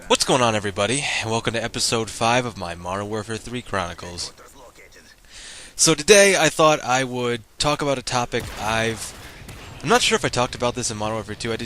What's going on, everybody? Welcome to episode 5 of my Modern Warfare 3 Chronicles. So today I thought I would talk about a topic I'm not sure if I talked about this in Modern Warfare 2.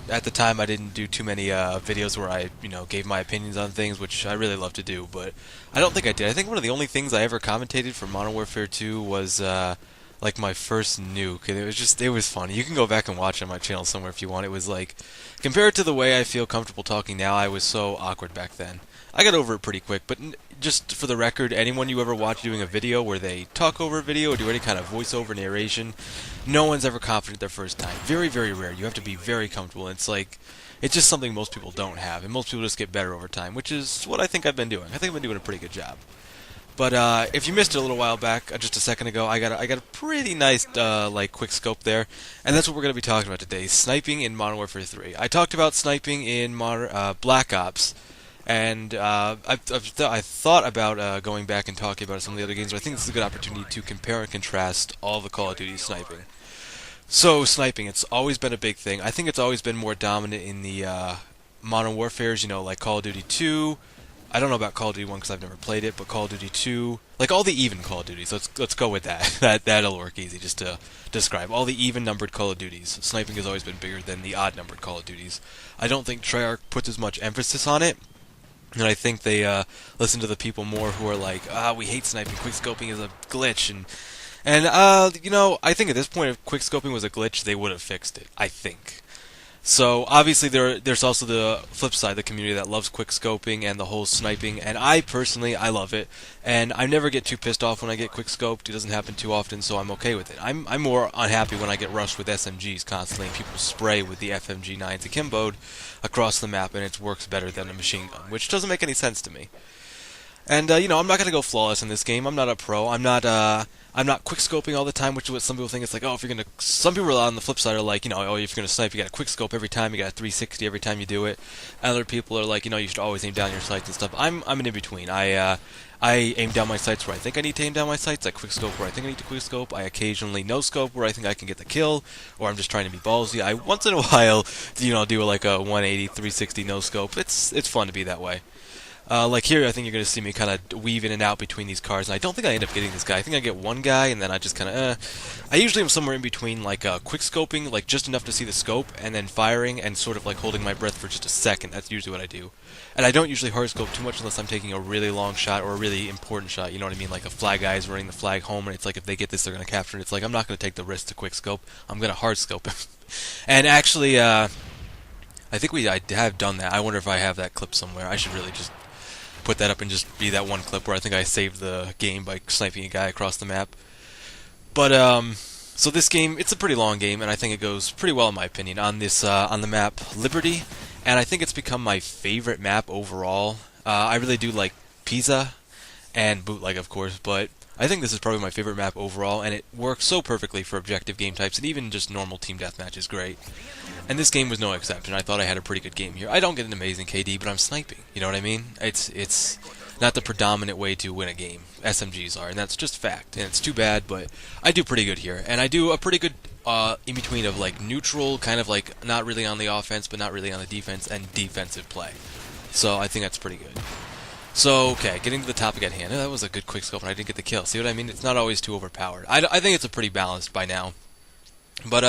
At the time I didn't do too many videos where I, gave my opinions on things, which I really love to do, but I don't think I did. I think one of the only things I ever commentated for Modern Warfare 2 was, like my first nuke, and it was funny. You can go back and watch it on my channel somewhere if you want. It was like, compared to the way I feel comfortable talking now, I was so awkward back then. I got over it pretty quick, but just for the record, anyone you ever watch doing a video where they talk over a video or do any kind of voiceover narration, no one's ever confident their first time. Very, very rare. You have to be very comfortable. It's just something most people don't have, and most people just get better over time, which is what I think I've been doing. I think I've been doing a pretty good job. But if you missed it a little while back, just a second ago, I got a pretty nice quick scope there, and that's what we're going to be talking about today: sniping in Modern Warfare 3. I talked about sniping in Black Ops, and I thought about going back and talking about some of the other games. But I think this is a good opportunity to compare and contrast all the Call of Duty sniping. So sniping, it's always been a big thing. I think it's always been more dominant in the Modern Warfares, like Call of Duty 2. I don't know about Call of Duty 1 because I've never played it, but Call of Duty 2, like all the even Call of Duties, let's go with that. That'll work easy just to describe. All the even-numbered Call of Duties. Sniping has always been bigger than the odd-numbered Call of Duties. I don't think Treyarch puts as much emphasis on it, and I think they listen to the people more who are like, we hate sniping, quickscoping is a glitch, and I think at this point if quickscoping was a glitch, they would have fixed it, I think. So obviously there's also the flip side, the community that loves quickscoping and the whole sniping, and I personally I love it, and I never get too pissed off when I get quickscoped. It doesn't happen too often, so I'm okay with it. I'm more unhappy when I get rushed with SMGs constantly and people spray with the FMG9s akimboed across the map, and it works better than a machine gun, which doesn't make any sense to me. And I'm not gonna go flawless in this game. I'm not a pro. I'm not quickscoping all the time, which is what some people think. It's like, oh, if you're gonna. Some people on the flip side are like, oh, if you're gonna snipe, you got to quickscope every time. You got a 360 every time you do it. And other people are like, you should always aim down your sights and stuff. I'm an in between. I aim down my sights where I think I need to aim down my sights. I quickscope where I think I need to quickscope. I occasionally no scope where I think I can get the kill, or I'm just trying to be ballsy. I once in a while, do like a 180, 360 no scope. It's fun to be that way. Like here, I think you're going to see me kind of weave in and out between these cars, and I don't think I end up getting this guy. I think I get one guy, and then I just kind of, I usually am somewhere in between, like, quick scoping, like, just enough to see the scope, and then firing, and sort of, like, holding my breath for just a second. That's usually what I do. And I don't usually hard scope too much unless I'm taking a really long shot, or a really important shot, you know what I mean? Like, a flag guy is running the flag home, and it's like, if they get this, they're going to capture it. It's like, I'm not going to take the risk to quick scope. I'm going to hard scope him. And actually, I think I have done that. I wonder if I have that clip somewhere. I should really just put that up and just be that one clip where I think I saved the game by sniping a guy across the map. But so this game, it's a pretty long game, and I think it goes pretty well in my opinion on this on the map Liberty, and I think it's become my favorite map overall. I really do like Pisa and Bootleg, of course, but I think this is probably my favorite map overall, and it works so perfectly for objective game types, and even just normal team deathmatch is great. And this game was no exception. I thought I had a pretty good game here. I don't get an amazing KD, but I'm sniping. You know what I mean? It's not the predominant way to win a game. SMGs are, and that's just fact. And it's too bad, but I do pretty good here. And I do a pretty good in between of like neutral, kind of like not really on the offense, but not really on the defense, and defensive play. So I think that's pretty good. So, okay, getting to the topic at hand. That was a good quick scope, and I didn't get the kill. See what I mean? It's not always too overpowered. I think it's a pretty balanced by now. But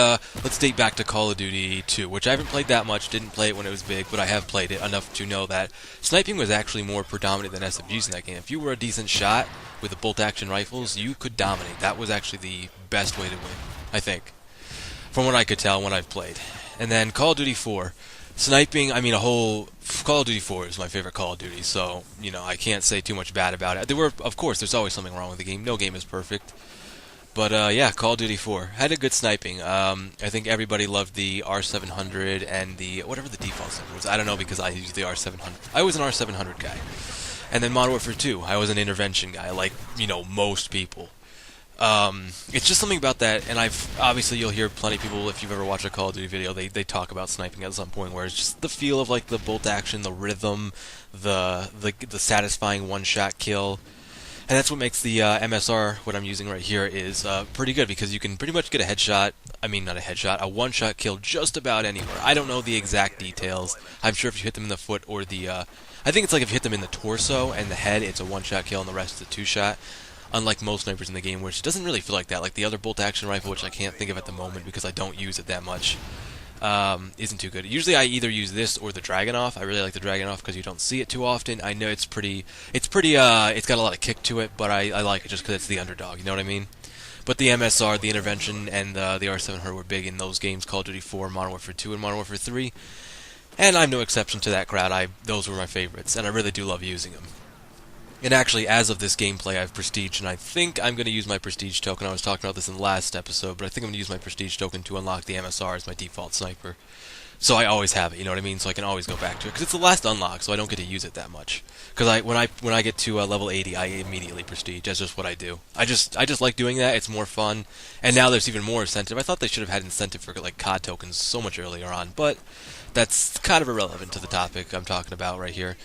let's date back to Call of Duty 2, which I haven't played that much, didn't play it when it was big, but I have played it enough to know that sniping was actually more predominant than SMGs in that game. If you were a decent shot with the bolt-action rifles, you could dominate. That was actually the best way to win, I think, from what I could tell when I've played. And then Call of Duty 4. Sniping, Call of Duty 4 is my favorite Call of Duty, so, I can't say too much bad about it. Of course, there's always something wrong with the game. No game is perfect. But, yeah, Call of Duty 4 had a good sniping. I think everybody loved the R700 and the, whatever the default sniper was. I don't know because I used the R700. I was an R700 guy. And then Modern Warfare 2, I was an intervention guy, like, most people. It's just something about that, and obviously you'll hear plenty of people, if you've ever watched a Call of Duty video, they talk about sniping at some point, where it's just the feel of, like, the bolt action, the rhythm, the satisfying one-shot kill. And that's what makes the MSR, what I'm using right here, is pretty good, because you can pretty much get a headshot, I mean not a headshot, a one-shot kill just about anywhere. I don't know the exact details. I'm sure if you hit them in the foot or the, I think it's like if you hit them in the torso and the head, it's a one-shot kill and the rest is a two-shot. Unlike most snipers in the game, which doesn't really feel like that. Like the other bolt-action rifle, which I can't think of at the moment because I don't use it that much, isn't too good. Usually I either use this or the Dragunov. I really like the Dragunov because you don't see it too often. I know it's it's got a lot of kick to it, but I like it just because it's the underdog, you know what I mean? But the MSR, the Intervention, and the R7 were big in those games, Call of Duty 4, Modern Warfare 2, and Modern Warfare 3, and I'm no exception to that crowd. Those were my favorites, and I really do love using them. And actually, as of this gameplay, I've prestiged, and I think I'm going to use my prestige token. I was talking about this in the last episode, but I think I'm going to use my prestige token to unlock the MSR as my default sniper. So I always have it, you know what I mean? So I can always go back to it, because it's the last unlock, so I don't get to use it that much. Because when I get to level 80, I immediately prestige. That's just what I do. I just like doing that. It's more fun, and now there's even more incentive. I thought they should have had incentive for like COD tokens so much earlier on, but that's kind of irrelevant to the topic I'm talking about right here.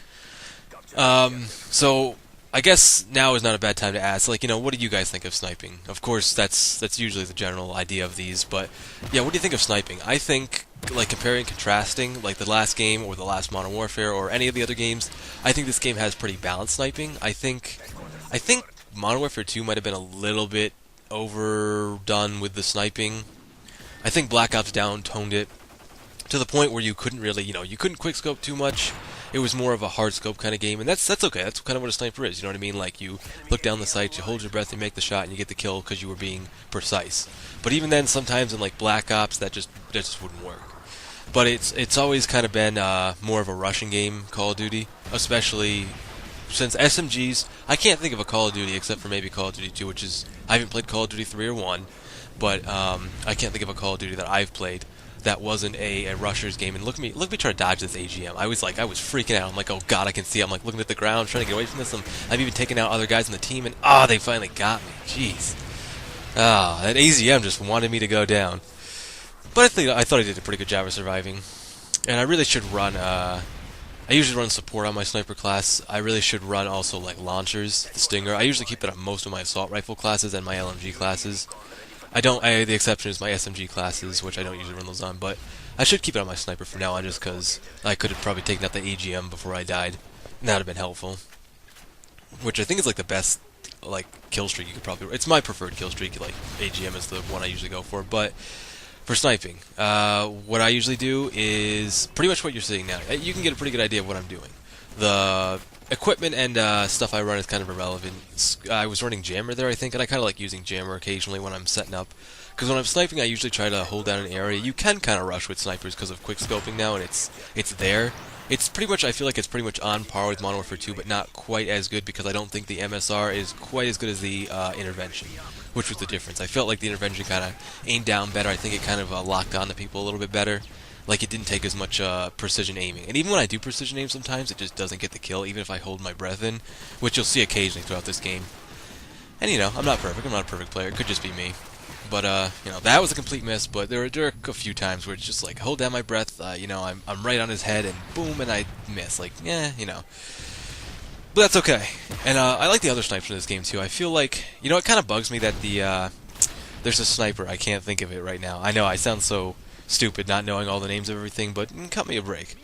So I guess now is not a bad time to ask, like, what do you guys think of sniping? Of course, that's usually the general idea of these, but yeah, what do you think of sniping? I think, like, comparing and contrasting, like the last game or the last Modern Warfare or any of the other games, I think this game has pretty balanced sniping. I think Modern Warfare 2 might have been a little bit overdone with the sniping. I think Black Ops down-toned it to the point where you couldn't really, you couldn't quickscope too much. It was more of a hard scope kind of game, and that's okay. That's kind of what a sniper is, you know what I mean? Like, you look down the sights, you hold your breath, you make the shot, and you get the kill because you were being precise. But even then, sometimes in like Black Ops, that just wouldn't work. But it's always kind of been more of a rushing game, Call of Duty, especially since SMGs. I can't think of a Call of Duty except for maybe Call of Duty 2, which is, I haven't played Call of Duty 3 or 1, but I can't think of a Call of Duty that I've played that wasn't a rusher's game. And look at me try to dodge this AGM. I was freaking out. I'm like, oh god, I can see. I'm like looking at the ground, trying to get away from this. I've even taken out other guys in the team, and they finally got me. Jeez. That AGM just wanted me to go down. But I thought I did a pretty good job of surviving. And I really should run. I usually run support on my sniper class. I really should run also like launchers, the Stinger. I usually keep it on most of my assault rifle classes and my LMG classes. The exception is my SMG classes, which I don't usually run those on, but I should keep it on my sniper from now on just because I could have probably taken out the AGM before I died, and that would have been helpful. Which I think is like the best, like, kill streak you could probably... It's my preferred kill streak, like, AGM is the one I usually go for, but for sniping, what I usually do is pretty much what you're seeing now. You can get a pretty good idea of what I'm doing. The equipment and stuff I run is kind of irrelevant. I was running Jammer there, I think, and I kind of like using Jammer occasionally when I'm setting up. Because when I'm sniping, I usually try to hold down an area. You can kind of rush with snipers because of quick scoping now, and it's there. It's pretty much, I feel like it's pretty much on par with Modern Warfare 2, but not quite as good because I don't think the MSR is quite as good as the Intervention, which was the difference. I felt like the Intervention kind of aimed down better. I think it kind of locked on to people a little bit better. Like, it didn't take as much precision aiming. And even when I do precision aim sometimes, it just doesn't get the kill, even if I hold my breath in, which you'll see occasionally throughout this game. And, I'm not perfect. I'm not a perfect player. It could just be me. But, that was a complete miss, but there were a few times where it's just like, hold down my breath, I'm right on his head, and boom, and I miss. Like, But that's okay. And I like the other snipers in this game, too. I feel like, it kind of bugs me that there's a sniper. I can't think of it right now. I know, I sound so stupid not knowing all the names of everything, but cut me a break.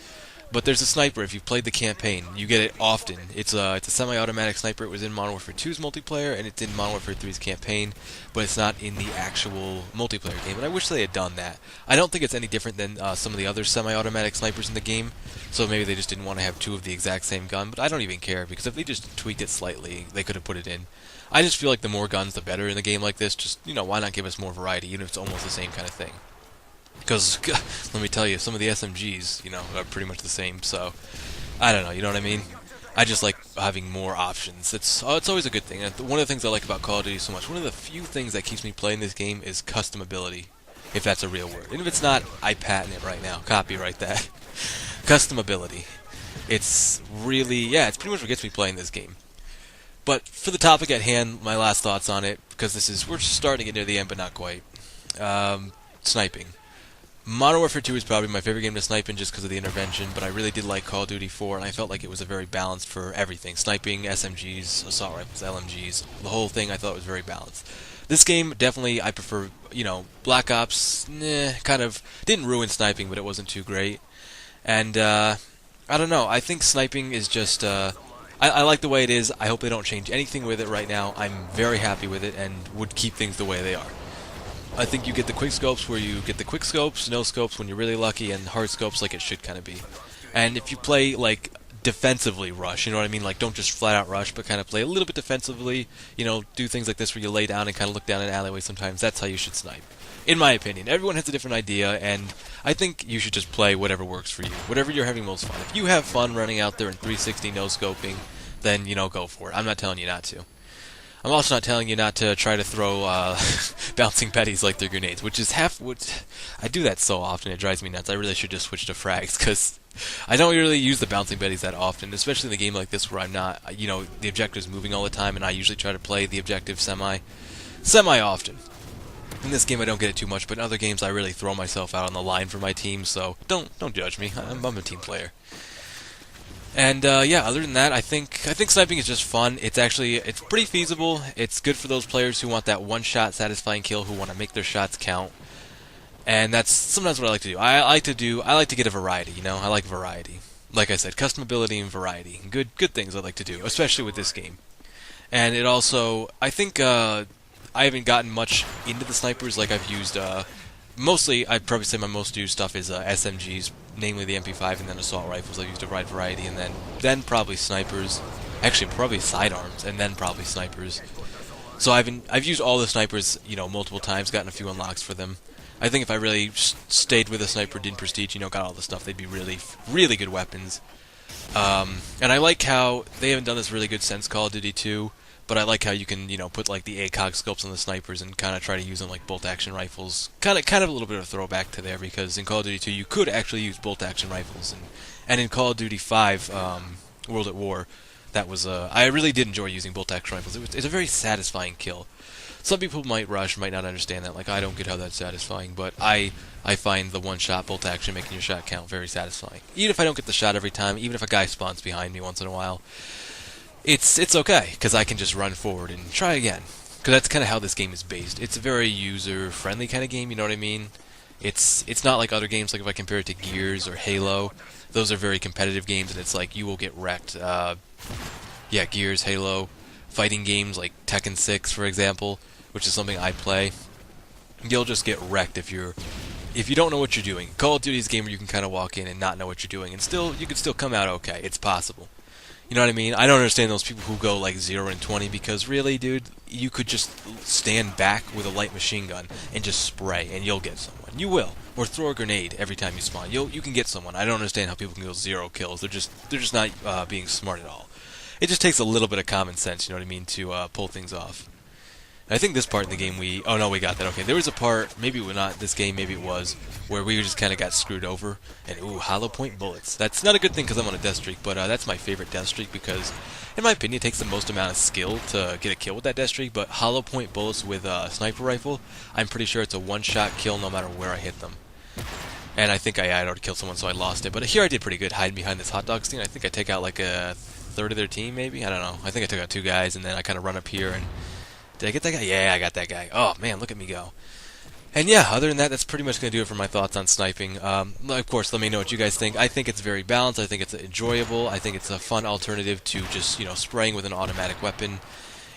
But there's a sniper. If you've played the campaign, you get it often. It's a semi-automatic sniper. It was in Modern Warfare 2's multiplayer, and it's in Modern Warfare 3's campaign, but it's not in the actual multiplayer game, and I wish they had done that. I don't think it's any different than some of the other semi-automatic snipers in the game, so maybe they just didn't want to have two of the exact same gun, but I don't even care, because if they just tweaked it slightly, they could have put it in. I just feel like the more guns, the better in a game like this. Just, why not give us more variety, even if it's almost the same kind of thing? Because, let me tell you, some of the SMGs, are pretty much the same, so, I don't know, you know what I mean? I just like having more options. It's always a good thing. And one of the things I like about Call of Duty so much, one of the few things that keeps me playing this game is customability, if that's a real word. And if it's not, I patent it right now. Copyright that. Customability. It's really, it's pretty much what gets me playing this game. But for the topic at hand, my last thoughts on it, because we're starting to get near the end, but not quite. Sniping. Modern Warfare 2 is probably my favorite game to snipe in just because of the intervention, but I really did like Call of Duty 4, and I felt like it was a very balanced for everything. Sniping, SMGs, assault rifles, LMGs, the whole thing I thought was very balanced. This game, definitely, I prefer, Black Ops, kind of, didn't ruin sniping, but it wasn't too great. And, I don't know, I think sniping is just, I like the way it is. I hope they don't change anything with it right now. I'm very happy with it, and would keep things the way they are. I think you get the quick scopes where you get the quick scopes, no scopes when you're really lucky, and hard scopes like it should kind of be. And if you play, like, defensively rush, you know what I mean? Like, don't just flat out rush, but kind of play a little bit defensively, do things like this where you lay down and kind of look down an alleyway sometimes. That's how you should snipe. In my opinion. Everyone has a different idea, and I think you should just play whatever works for you. Whatever you're having most fun. If you have fun running out there and 360 no scoping, then, go for it. I'm not telling you not to. I'm also not telling you not to try to throw bouncing petties like they're grenades, which is I do that so often, it drives me nuts. I really should just switch to frags, because I don't really use the bouncing petties that often, especially in a game like this where I'm not, the objective's moving all the time, and I usually try to play the objective semi-often. In this game I don't get it too much, but in other games I really throw myself out on the line for my team, so don't judge me. I'm a team player. And yeah, other than that, I think sniping is just fun. It's pretty feasible. It's good for those players who want that one-shot satisfying kill, who want to make their shots count. And that's sometimes what I like to do. I like to get a variety. I like variety. Like I said, customability and variety. Good things I like to do, especially with this game. And it also, I think I haven't gotten much into the snipers. Like I've used mostly, I'd probably say my most used stuff is SMGs, namely the MP5, and then assault rifles. I've used a wide variety, and then probably snipers. Actually, probably sidearms, and then probably snipers. So I've used all the snipers, multiple times, gotten a few unlocks for them. I think if I really stayed with a sniper, did prestige, got all the stuff, they'd be really, really good weapons. And I like how they haven't done this really good since Call of Duty 2. But I like how you can, put like the ACOG scopes on the snipers and kind of try to use them like bolt-action rifles. Kind of a little bit of a throwback to there, because in Call of Duty 2 you could actually use bolt-action rifles, and in Call of Duty 5, World at War, that was I really did enjoy using bolt-action rifles. It's a very satisfying kill. Some people might not understand that. Like, I don't get how that's satisfying, but I find the one-shot bolt-action making your shot count very satisfying. Even if I don't get the shot every time, even if a guy spawns behind me once in a while. It's okay, because I can just run forward and try again. Because that's kind of how this game is based. It's a very user-friendly kind of game, you know what I mean? It's not like other games, like if I compare it to Gears or Halo. Those are very competitive games, and it's like you will get wrecked. Yeah, Gears, Halo, fighting games like Tekken 6, for example, which is something I play. You'll just get wrecked if you don't know what you're doing. Call of Duty is a game where you can kind of walk in and not know what you're doing, and you can still come out okay. It's possible. You know what I mean? I don't understand those people who go like 0 and 20, because really, dude, you could just stand back with a light machine gun and just spray, and you'll get someone. You will. Or throw a grenade every time you spawn. You can get someone. I don't understand how people can go 0 kills. They're just not being smart at all. It just takes a little bit of common sense, you know what I mean, to pull things off. I think this part in the game oh no, we got that. Okay, there was a part, maybe not this game, maybe it was, where we just kind of got screwed over, and ooh, hollow point bullets. That's not a good thing because I'm on a death streak, but that's my favorite death streak because, in my opinion, it takes the most amount of skill to get a kill with that death streak, but hollow point bullets with a sniper rifle, I'm pretty sure it's a one-shot kill no matter where I hit them. And I think I had already killed someone, so I lost it, but here I did pretty good hiding behind this hot dog stand. I think I take out like a third of their team, maybe? I don't know. I think I took out 2 guys, and then I kind of run up here and... Did I get that guy? Yeah, I got that guy. Oh, man, look at me go. And yeah, other than that, that's pretty much going to do it for my thoughts on sniping. Of course, let me know what you guys think. I think it's very balanced. I think it's enjoyable. I think it's a fun alternative to just, spraying with an automatic weapon.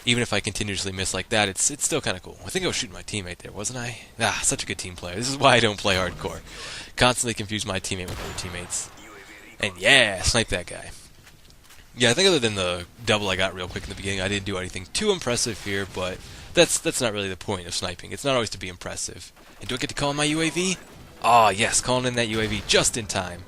Even if I continuously miss like that, it's still kind of cool. I think I was shooting my teammate there, wasn't I? Ah, such a good team player. This is why I don't play hardcore. Constantly confuse my teammate with other teammates. And yeah, snipe that guy. Yeah, I think other than the double I got real quick in the beginning, I didn't do anything too impressive here, but that's not really the point of sniping. It's not always to be impressive. And do I get to call in my UAV? Ah, yes, calling in that UAV just in time.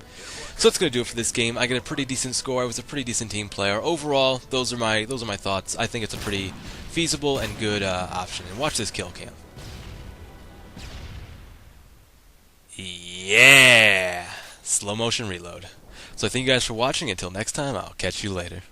So that's going to do it for this game. I get a pretty decent score. I was a pretty decent team player. Overall, those are my thoughts. I think it's a pretty feasible and good option. And watch this kill cam. Yeah! Slow motion reload. So thank you guys for watching. Until next time, I'll catch you later.